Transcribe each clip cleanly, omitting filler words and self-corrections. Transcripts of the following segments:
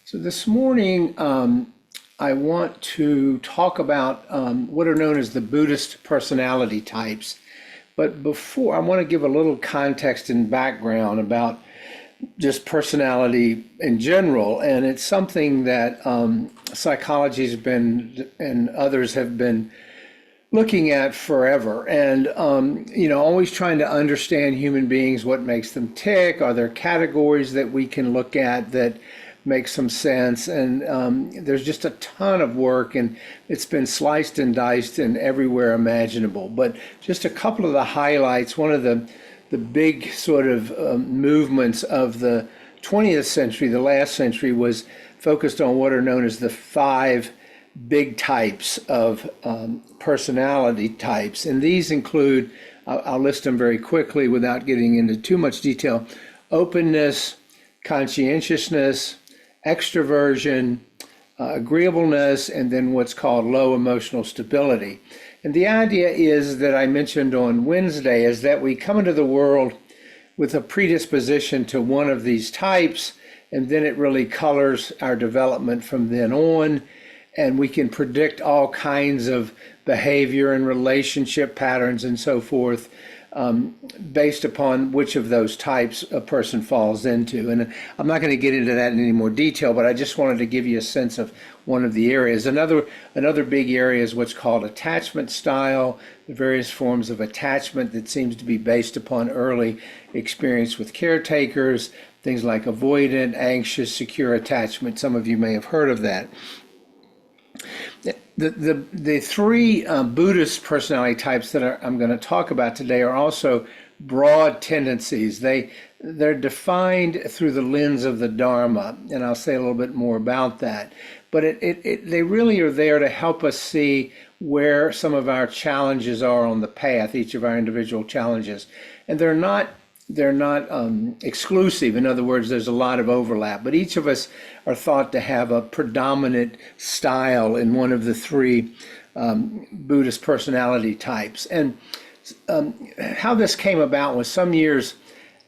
So this morning, I want to talk about what are known as the Buddhist personality types. But before, I want to give a little context and background about just personality in general. And it's something that psychology has been and others have been looking at forever. And, always trying to understand human beings, what makes them tick. Are there categories that we can look at that make some sense? And there's just a ton of work, and it's been sliced and diced and everywhere imaginable. But just a couple of the highlights. One of the big sort of movements of the 20th century, the last century, was focused on what are known as the five big types of personality types. And these include, I'll list them very quickly without getting into too much detail: openness, conscientiousness, extroversion, agreeableness, and then what's called low emotional stability. And the idea is that I mentioned on Wednesday is that we come into the world with a predisposition to one of these types, and then it really colors our development from then on. And we can predict all kinds of behavior and relationship patterns and so forth based upon which of those types a person falls into. And I'm not going to get into that in any more detail, but I just wanted to give you a sense of one of the areas. Another big area is what's called attachment style, the various forms of attachment that seems to be based upon early experience with caretakers, things like avoidant, anxious, secure attachment. Some of you may have heard of that. The three Buddhist personality types that I'm going to talk about today are also broad tendencies. They're defined through the lens of the Dharma, and I'll say a little bit more about that. But they really are there to help us see where some of our challenges are on the path, each of our individual challenges. And they're not exclusive. In other words, there's a lot of overlap, but each of us are thought to have a predominant style in one of the three Buddhist personality types. And how this came about was some years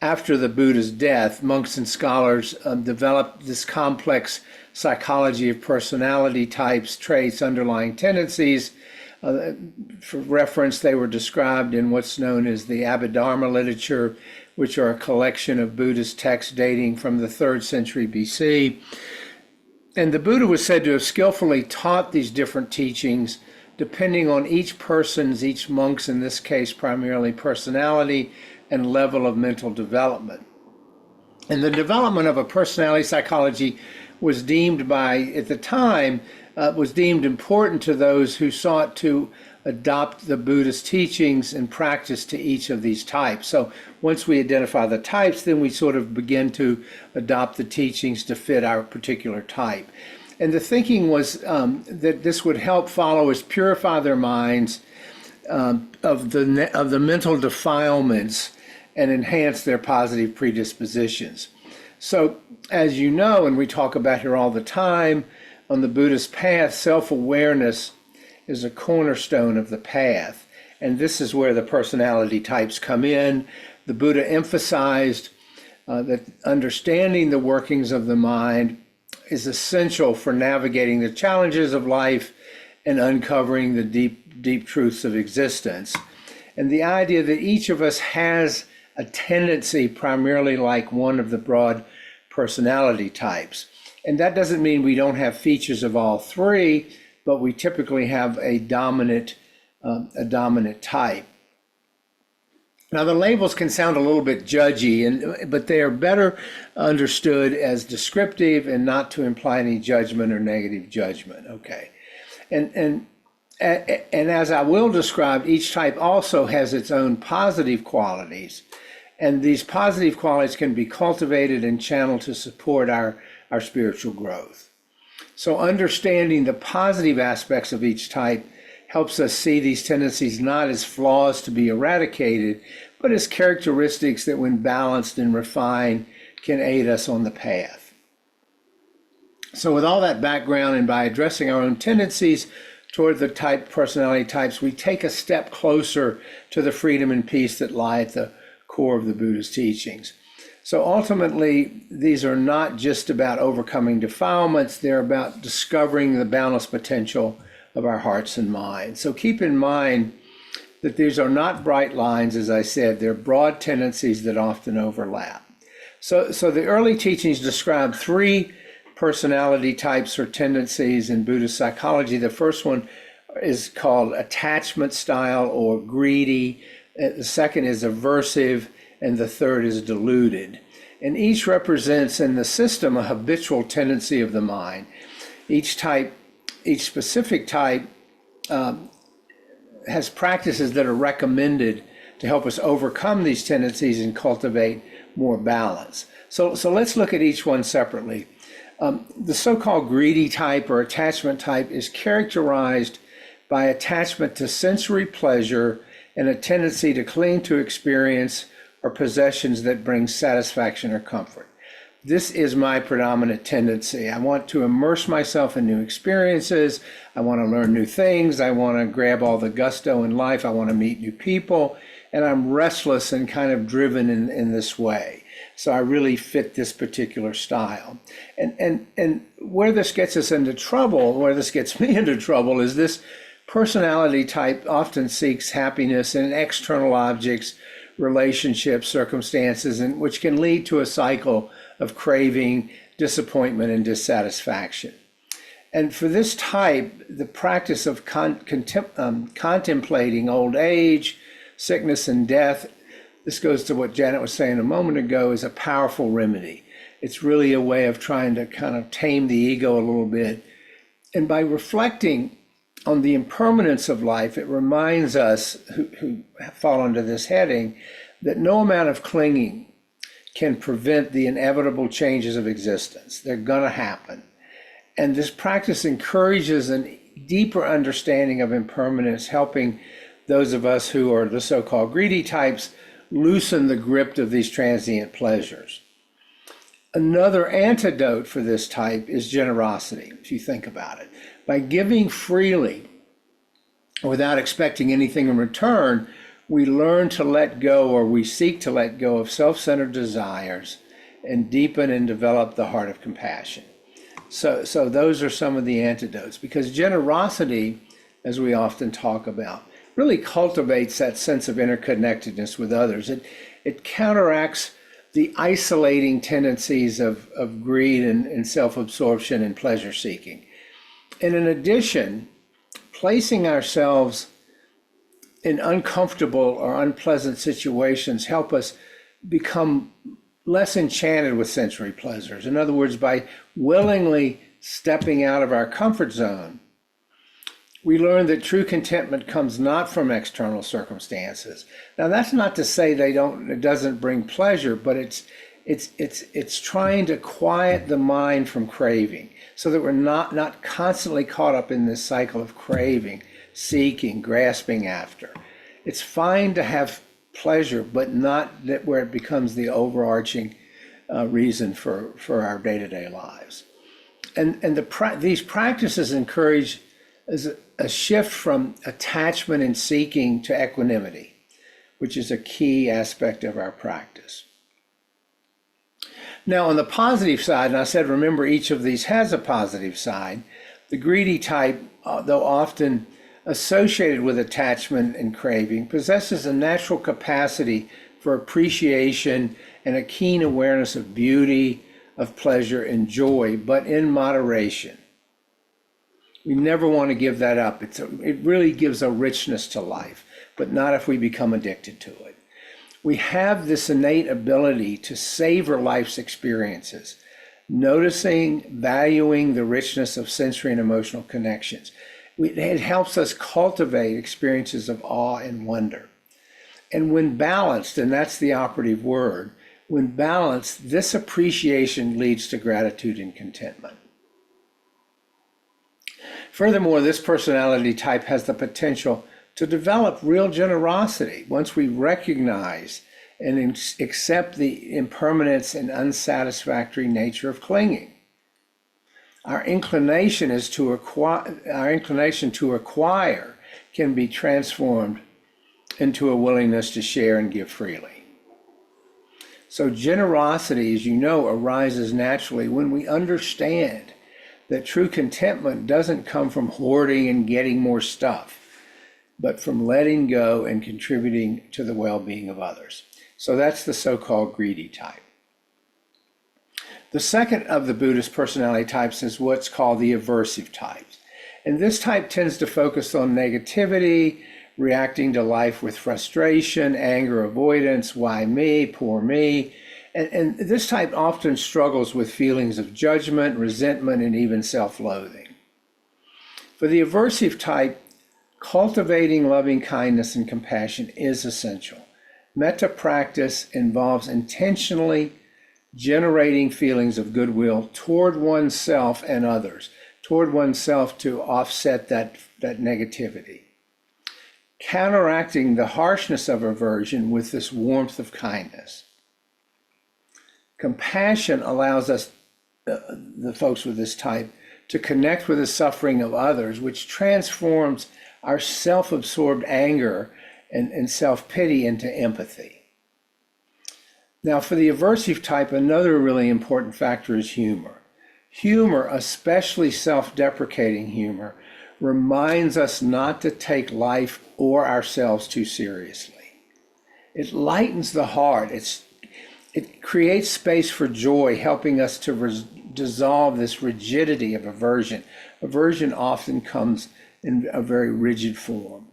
after the Buddha's death, monks and scholars developed this complex psychology of personality types, traits, underlying tendencies. For reference, they were described in what's known as the Abhidharma literature, which are a collection of Buddhist texts dating from the 3rd century BC. And the Buddha was said to have skillfully taught these different teachings depending on each person's, each monk's, in this case, primarily personality and level of mental development. And the development of a personality psychology was deemed at the time, was deemed important to those who sought to adopt the Buddhist teachings and practice to each of these types. So once we identify the types, then we sort of begin to adopt the teachings to fit our particular type. And the thinking was that this would help followers purify their minds of the mental defilements and enhance their positive predispositions. So as you know, and we talk about here all the time, on the Buddhist path, self-awareness is a cornerstone of the path. And this is where the personality types come in. The Buddha emphasized that understanding the workings of the mind is essential for navigating the challenges of life and uncovering the deep truths of existence. And the idea that each of us has a tendency primarily like one of the broad personality types. And that doesn't mean we don't have features of all three, but we typically have a dominant type. Now, the labels can sound a little bit judgy, but they are better understood as descriptive and not to imply any judgment or negative judgment. Okay, and as I will describe, each type also has its own positive qualities, and these positive qualities can be cultivated and channeled to support our spiritual growth. So understanding the positive aspects of each type helps us see these tendencies not as flaws to be eradicated, but as characteristics that, when balanced and refined, can aid us on the path. So with all that background, and by addressing our own tendencies toward the personality types, we take a step closer to the freedom and peace that lie at the core of the Buddha's teachings. So ultimately, these are not just about overcoming defilements, they're about discovering the boundless potential of our hearts and minds. So keep in mind that these are not bright lines, as I said, they're broad tendencies that often overlap. So the early teachings describe three personality types or tendencies in Buddhist psychology. The first one is called attachment style or greedy. The second is aversive, and the third is deluded. And each represents in the system a habitual tendency of the mind. Each specific type has practices that are recommended to help us overcome these tendencies and cultivate more balance. So let's look at each one separately. The so-called greedy type or attachment type is characterized by attachment to sensory pleasure and a tendency to cling to experience or possessions that bring satisfaction or comfort. This is my predominant tendency. I want to immerse myself in new experiences. I want to learn new things. I want to grab all the gusto in life. I want to meet new people. And I'm restless and kind of driven in this way. So I really fit this particular style. And where this gets us into trouble, where this gets me into trouble, is this personality type often seeks happiness in external objects, relationships, circumstances, and which can lead to a cycle of craving, disappointment, and dissatisfaction. And for this type, the practice of contemplating old age, sickness, and death, this goes to what Janet was saying a moment ago, is a powerful remedy. It's really a way of trying to kind of tame the ego a little bit. And by reflecting on the impermanence of life, it reminds us who fall under this heading that no amount of clinging can prevent the inevitable changes of existence. They're going to happen. And this practice encourages a deeper understanding of impermanence, helping those of us who are the so-called greedy types loosen the grip of these transient pleasures. Another antidote for this type is generosity, if you think about it. By giving freely without expecting anything in return, we learn to let go, or we seek to let go of self-centered desires and deepen and develop the heart of compassion. So those are some of the antidotes, because generosity, as we often talk about, really cultivates that sense of interconnectedness with others. It counteracts the isolating tendencies of greed and self-absorption and pleasure-seeking. And in addition, placing ourselves in uncomfortable or unpleasant situations help us become less enchanted with sensory pleasures. In other words, by willingly stepping out of our comfort zone, we learn that true contentment comes not from external circumstances. Now, that's not to say it doesn't bring pleasure, but it's trying to quiet the mind from craving, so that we're not constantly caught up in this cycle of craving, seeking, grasping after. It's fine to have pleasure, but not that where it becomes the overarching reason for our day-to-day lives. And these practices encourage a shift from attachment and seeking to equanimity, which is a key aspect of our practice. Now, on the positive side, and I said, remember, each of these has a positive side. The greedy type, though often associated with attachment and craving, possesses a natural capacity for appreciation and a keen awareness of beauty, of pleasure, and joy, but in moderation. We never want to give that up. It really gives a richness to life, but not if we become addicted to it. We have this innate ability to savor life's experiences, noticing, valuing the richness of sensory and emotional connections. It helps us cultivate experiences of awe and wonder. And when balanced, and that's the operative word, when balanced, this appreciation leads to gratitude and contentment. Furthermore, this personality type has the potential to develop real generosity once we recognize and accept the impermanence and unsatisfactory nature of clinging. Our inclination to acquire can be transformed into a willingness to share and give freely. So generosity, as you know, arises naturally when we understand that true contentment doesn't come from hoarding and getting more stuff, but from letting go and contributing to the well-being of others. So that's the so-called greedy type. The second of the Buddhist personality types is what's called the aversive type. And this type tends to focus on negativity, reacting to life with frustration, anger, avoidance, why me, poor me. And this type often struggles with feelings of judgment, resentment, and even self-loathing. For the aversive type, cultivating loving kindness and compassion is essential. Metta practice involves intentionally generating feelings of goodwill toward oneself and others, toward oneself to offset that negativity. Counteracting the harshness of aversion with this warmth of kindness. Compassion allows us, the folks with this type, to connect with the suffering of others, which transforms our self-absorbed anger and self-pity into empathy. Now, for the aversive type, another really important factor is humor. Humor, especially self-deprecating humor, reminds us not to take life or ourselves too seriously. It lightens the heart. It creates space for joy, helping us to dissolve this rigidity of aversion. Aversion often comes in a very rigid form.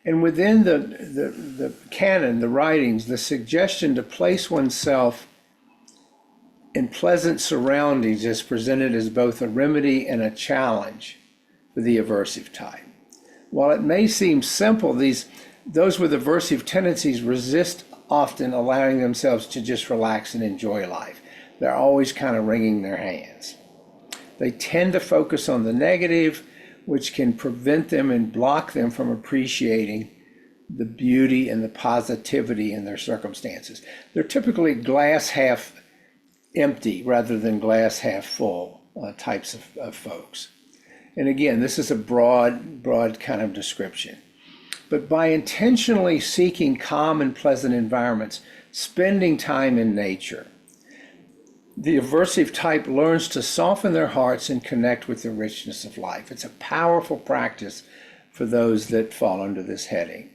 And within the canon, the writings, the suggestion to place oneself in pleasant surroundings is presented as both a remedy and a challenge for the aversive type. While it may seem simple, those with aversive tendencies resist often allowing themselves to just relax and enjoy life. They're always kind of wringing their hands. They tend to focus on the negative, which can prevent them and block them from appreciating the beauty and the positivity in their circumstances. They're typically glass half empty rather than glass half full types of folks. And again, this is a broad kind of description. But by intentionally seeking calm and pleasant environments, spending time in nature, the aversive type learns to soften their hearts and connect with the richness of life. It's a powerful practice for those that fall under this heading.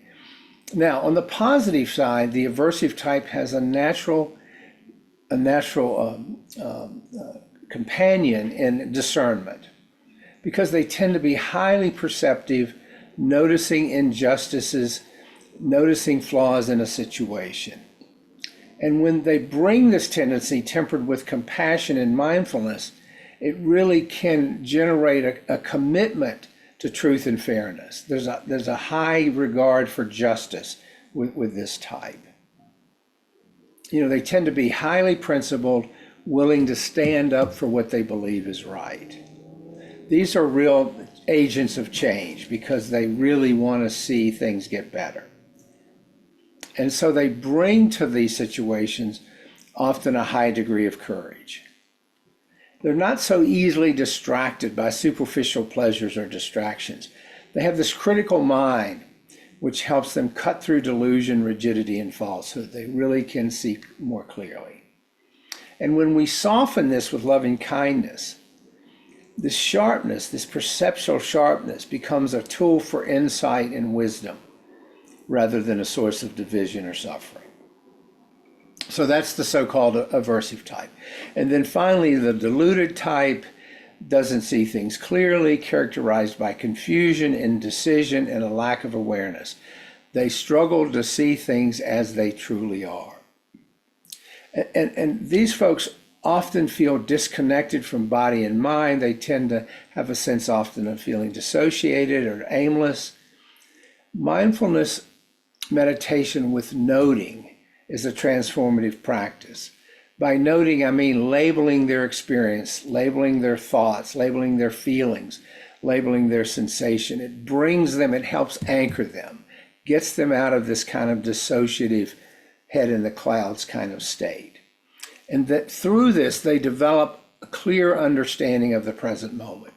Now, on the positive side, the aversive type has a natural companion in discernment, because they tend to be highly perceptive, noticing injustices, noticing flaws in a situation. And when they bring this tendency tempered with compassion and mindfulness, it really can generate a commitment to truth and fairness. There's a high regard for justice with this type. You know, they tend to be highly principled, willing to stand up for what they believe is right. These are real agents of change because they really want to see things get better. And so they bring to these situations often a high degree of courage. They're not so easily distracted by superficial pleasures or distractions. They have this critical mind which helps them cut through delusion, rigidity, and falsehood. They really can see more clearly. And when we soften this with loving kindness, this sharpness, this perceptual sharpness, becomes a tool for insight and wisdom rather than a source of division or suffering. So that's the so-called aversive type. And then finally, the deluded type doesn't see things clearly, characterized by confusion, indecision, and a lack of awareness. They struggle to see things as they truly are. And these folks often feel disconnected from body and mind. They tend to have a sense often of feeling dissociated or aimless. Mindfulness meditation with noting is a transformative practice. By noting, I mean labeling their experience, labeling their thoughts, labeling their feelings, labeling their sensation. It brings them, it helps anchor them, gets them out of this kind of dissociative head in the clouds kind of state. And that through this, they develop a clear understanding of the present moment.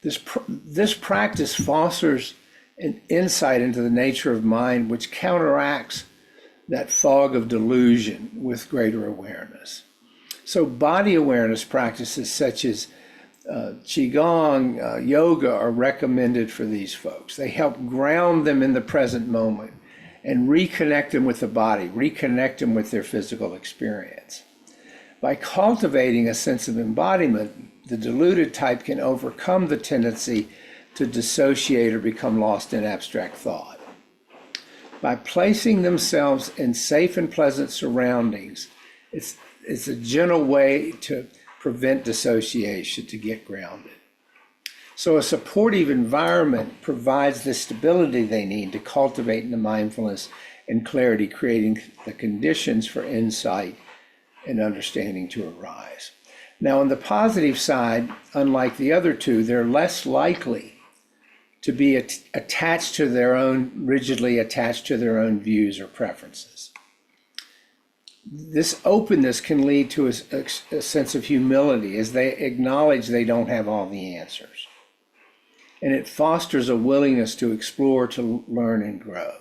This practice fosters an insight into the nature of mind, which counteracts that fog of delusion with greater awareness. So body awareness practices such as Qigong, yoga are recommended for these folks. They help ground them in the present moment and reconnect them with the body, reconnect them with their physical experience. By cultivating a sense of embodiment, the deluded type can overcome the tendency to dissociate or become lost in abstract thought. By placing themselves in safe and pleasant surroundings, it's a gentle way to prevent dissociation, to get grounded. So a supportive environment provides the stability they need to cultivate the mindfulness and clarity, creating the conditions for insight and understanding to arise. Now, on the positive side, unlike the other two, they're less likely to be rigidly attached to their own views or preferences. This openness can lead to a sense of humility as they acknowledge they don't have all the answers. And it fosters a willingness to explore, to learn, and grow.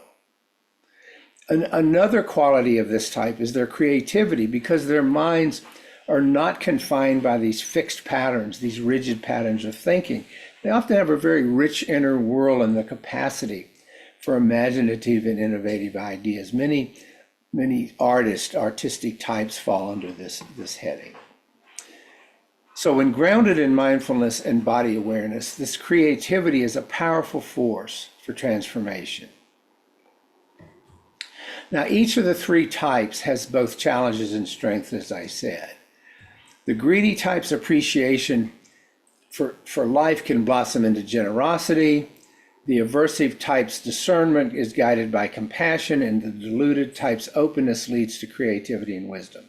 Another quality of this type is their creativity, because their minds are not confined by these fixed patterns, these rigid patterns of thinking. They often have a very rich inner world and the capacity for imaginative and innovative ideas. Many artistic types fall under this heading. So when grounded in mindfulness and body awareness, this creativity is a powerful force for transformation. Now, each of the three types has both challenges and strengths, as I said. The greedy type's appreciation for life can blossom into generosity. The aversive type's discernment is guided by compassion, and the deluded type's openness leads to creativity and wisdom.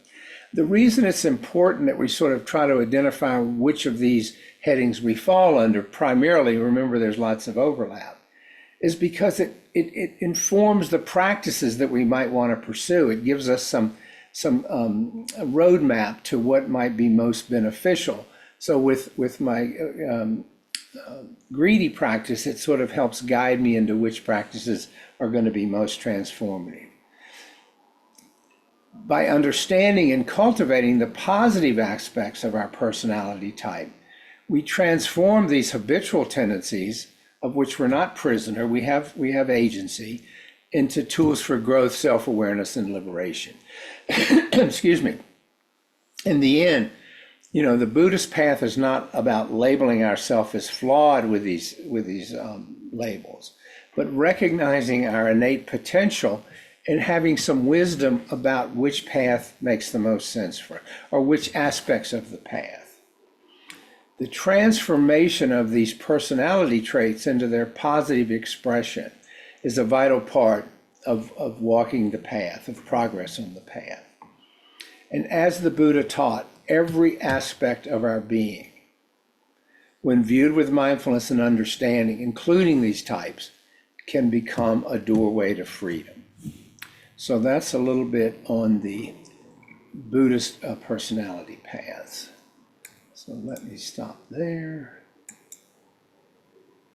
The reason it's important that we sort of try to identify which of these headings we fall under, primarily, remember there's lots of overlap, is because it informs the practices that we might want to pursue. It gives us some roadmap to what might be most beneficial. So with my greedy practice, it sort of helps guide me into which practices are going to be most transformative. By understanding and cultivating the positive aspects of our personality type, we transform these habitual tendencies, of which we're not prisoner, we have agency, into tools for growth, self-awareness, and liberation. Excuse me. In the end, the Buddhist path is not about labeling ourselves as flawed with these labels, but recognizing our innate potential and having some wisdom about which path makes the most sense for us, or which aspects of the path. The transformation of these personality traits into their positive expression is a vital part of walking the path, of progress on the path. And as the Buddha taught, every aspect of our being, when viewed with mindfulness and understanding, including these types, can become a doorway to freedom. So that's a little bit on the Buddhist personality paths. So let me stop there.